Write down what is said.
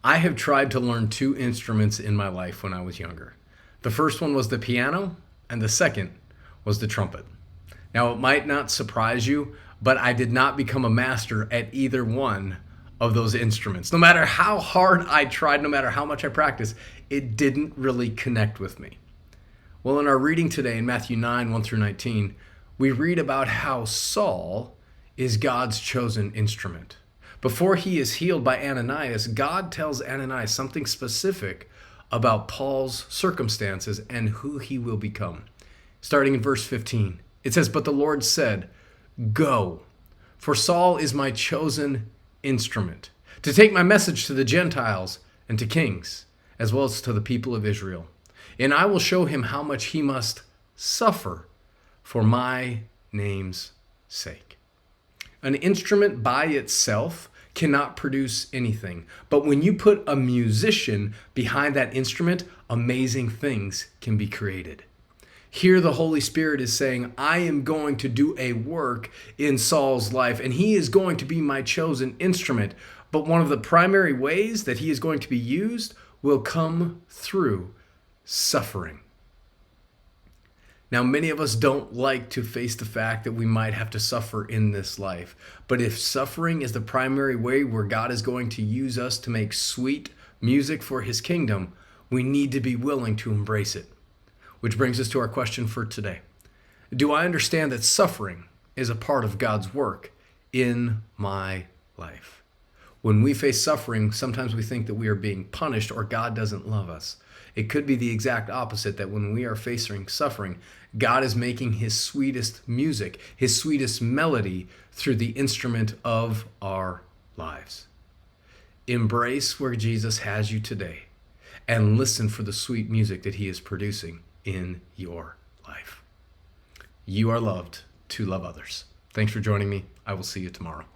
I have tried to learn two instruments in my life when I was younger. The first one was the piano, and the second was the trumpet. Now, it might not surprise you, but I did not become a master at either one of those instruments. No matter how hard I tried, no matter how much I practiced, it didn't really connect with me. Well, in our reading today in Matthew 9, 1 through 19, we read about how Saul is God's chosen instrument. Before he is healed by Ananias, God tells Ananias something specific about Paul's circumstances and who he will become. Starting in verse 15, it says, "But the Lord said, 'Go, for Saul is my chosen instrument, to take my message to the Gentiles and to kings, as well as to the people of Israel. And I will show him how much he must suffer for my name's sake.'" An instrument by itself cannot produce anything. But when you put a musician behind that instrument, amazing things can be created. Here the Holy Spirit is saying, I am going to do a work in Saul's life, and he is going to be my chosen instrument. But one of the primary ways that he is going to be used will come through suffering. Now, many of us don't like to face the fact that we might have to suffer in this life. But if suffering is the primary way where God is going to use us to make sweet music for his kingdom, we need to be willing to embrace it. Which brings us to our question for today. Do I understand that suffering is a part of God's work in my life? When we face suffering, sometimes we think that we are being punished or God doesn't love us. It could be the exact opposite, that when we are facing suffering, God is making his sweetest music, his sweetest melody through the instrument of our lives. Embrace where Jesus has you today and listen for the sweet music that he is producing in your life. You are loved to love others. Thanks for joining me. I will see you tomorrow.